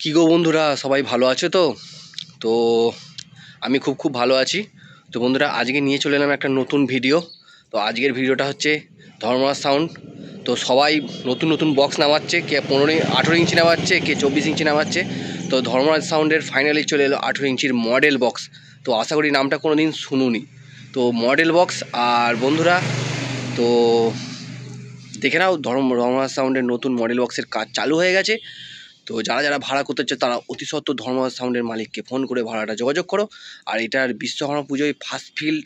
কি গো বন্ধুরা, সবাই ভালো আছে তো? তো আমি খুব ভালো আছি। তো বন্ধুরা, আজকে নিয়ে চলে এলাম একটা নতুন ভিডিও। তো আজকের ভিডিওটা হচ্ছে ধর্মরাজ সাউন্ড। তো সবাই নতুন নতুন বক্স নামাচ্ছে, কে 18 ইঞ্চি নামাচ্ছে, কে 24 ইঞ্চি নামাচ্ছে। তো ধর্মরাজ সাউন্ডের ফাইনালি চলে এলো 18 ইঞ্চির মডেল বক্স। তো আশা করি নামটা কোনো দিন শুনুনি। তো মডেল বক্স আর বন্ধুরা, তো দেখে নাও ধর্মরাজ সাউন্ডের নতুন মডেল বক্সের কাজ চালু হয়ে গেছে। তো যারা যারা ভাড়া করতে চায় তারা অতি সত্ত্বর ধর্মরাজ সাউন্ডের মালিককে ফোন করে ভাড়াটা যোগাযোগ করো। আর এটার বিশ্বকর্মা পুজোয় ফার্স্ট ফিল্ড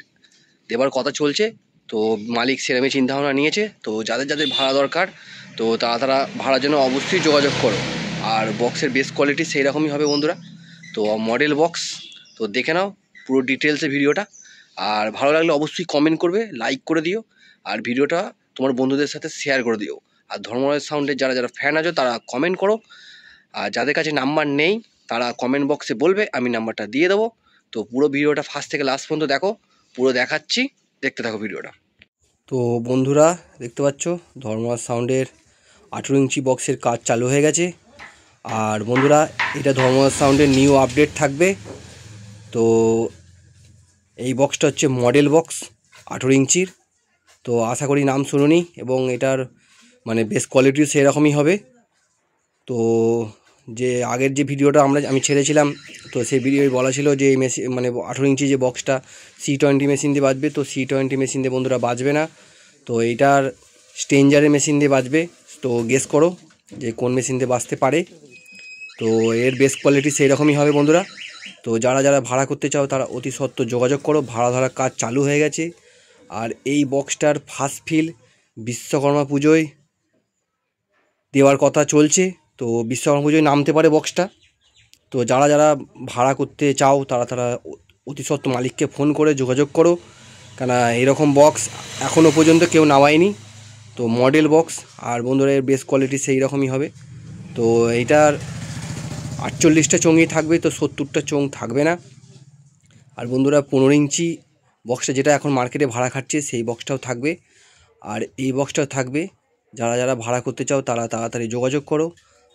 দেওয়ার কথা চলছে। তো মালিক সেরমই চিন্তাভাবনা নিয়েছে। তো যাদের যাদের ভাড়া দরকার, তো তারা ভাড়ার জন্য অবশ্যই যোগাযোগ করো। আর বক্সের বেস কোয়ালিটি সেই রকমই হবে বন্ধুরা। তো মডেল বক্স, তো দেখে নাও পুরো ডিটেলসে ভিডিওটা। আর ভালো লাগলে অবশ্যই কমেন্ট করবে, লাইক করে দিও, আর ভিডিওটা তোমার বন্ধুদের সাথে শেয়ার করে দিও। আর ধর্মরাজ সাউন্ডের যারা যারা ফ্যান আছো তারা কমেন্ট করো। আর যাদের কাছে নাম্বার নেই তারা কমেন্ট বক্সে বলবে, আমি নাম্বারটা দিয়ে দেবো। তো পুরো ভিডিওটা ফার্স্ট থেকে লাস্ট পর্যন্ত দেখো, পুরো দেখাচ্ছি, দেখতে থাকো ভিডিওটা। তো বন্ধুরা, দেখতে পাচ্ছ ধর্মরাজ সাউন্ডের 18 ইঞ্চি বক্সের কাজ চালু হয়ে গেছে। আর বন্ধুরা, এটা ধর্মরাজ সাউন্ডের নিউ আপডেট থাকবে। তো এই বক্সটা হচ্ছে মডেল বক্স 18 ইঞ্চির। তো আশা করি নাম শুনুনি, এবং এটার মানে বেস কোয়ালিটিও সেরকমই হবে। তো যে আগের যে ভিডিওটা আমি ছেড়েছিলাম, তো সেই ভিডিওয় বলা ছিল যে এই মেশিন মানে 18 ইঞ্চি যে বক্সটা C20 মেশিন দিয়ে বাজবে। তো C20 মেশিন দিয়ে বন্ধুরা বাজবে না, তো এইটার স্ট্রেঞ্জারের মেশিন দিয়ে বাজবে। তো গেস করো যে কোন মেশিন দিয়ে বাজতে পারে। তো এর বেস কোয়ালিটি সেই রকমই হবে বন্ধুরা। তো যারা যারা ভাড়া করতে চাও তারা অতি সত্ত্বর যোগাযোগ করো, ভাড়া ধরার কাজ চালু হয়ে গেছে। আর এই বক্সটার ফার্স্ট ফিল বিশ্বকর্মা পুজোয় দেওয়ার কথা চলছে। তো বিশ্বকর্মা পুজোয় নামতে পারে বক্সটা। তো যারা যারা ভাড়া করতে চাও তারা অতি সত্ত্বর মালিককে ফোন করে যোগাযোগ করো, কেন এরকম বক্স এখনও পর্যন্ত কেউ নামায়নি। তো মডেল বক্স, আর বন্ধুরা এর বেস কোয়ালিটি সেই রকমই হবে। তো এইটার 48টা চোঙই থাকবে, তো 70টা চোঙ থাকবে না। আর বন্ধুরা 15 ইঞ্চি বক্সটা যেটা এখন মার্কেটে ভাড়া খাচ্ছে সেই বক্সটাও থাকবে, আর এই বক্সটাও থাকবে। যারা যারা ভাড়া করতে চাও তারা তাড়াতাড়ি যোগাযোগ করো।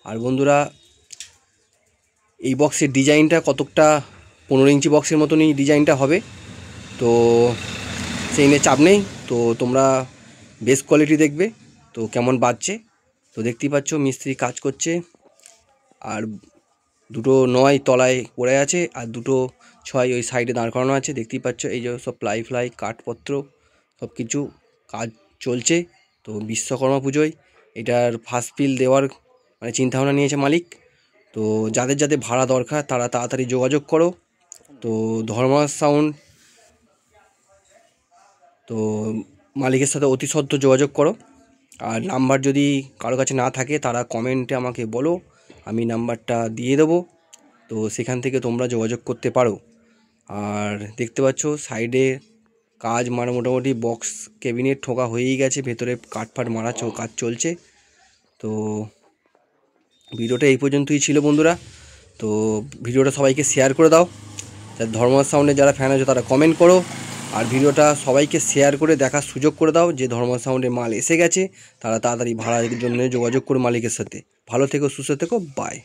আর বন্ধুরা, এই বক্সের ডিজাইনটা কতকটা 15 ইঞ্চি বক্সের মতনই ডিজাইনটা হবে। তো সেই নিয়ে চাপ নেই। তো তোমরা বেস কোয়ালিটি দেখবে তো কেমন বাজছে। তো দেখতেই পাচ্ছ মিস্ত্রি কাজ করছে, আর দুটো 9 তলায় পড়ে আছে, আর দুটো 6 ওই সাইডে দাঁড় করানো আছে। দেখতেই পাচ্ছ এই যে সব প্লাই কাঠপত্র সব কিছু কাজ চলছে। তো বিশ্বকর্মা পুজোয় এটার ফার্স্ট ফিল দেওয়ার মানে চিন্তাভাবনা নিয়েছে মালিক। তো যাদের যাদের ভাড়া দরকার তারা তাড়াতাড়ি যোগাযোগ করো। তো ধর্মরাজ সাউন্ড, তো মালিকের সাথে অতি সত্ত্বর যোগাযোগ করো। আর নাম্বার যদি কারো কাছে না থাকে তারা কমেন্টে আমাকে বলো, আমি নাম্বারটা দিয়ে দেবো। তো সেখান থেকে তোমরা যোগাযোগ করতে পারো। আর দেখতে পাচ্ছ সাইডে কাজ মানে মোটামুটি বক্স ক্যাবিনেট ঠোকা হয়েই গেছে, ভেতরে কাঠফাট মারা কাজ চলছে। তো ভিডিওটা এই পর্যন্তই ছিল বন্ধুরা। তো ভিডিওটা সবাইকে শেয়ার করে দাও। ধর্মরাজ সাউন্ডের যারা ফ্যান আছে তারা কমেন্ট করো, আর ভিডিওটা সবাইকে শেয়ার করে দেখার সুযোগ করে দাও যে ধর্মরাজ সাউন্ডের মাল এসে গেছে। তারা তাড়াতাড়ি ভাড়ার জন্য যোগাযোগ করো মালিকের সাথে। ভালো থেকো, সুস্থ থেকো, বাই।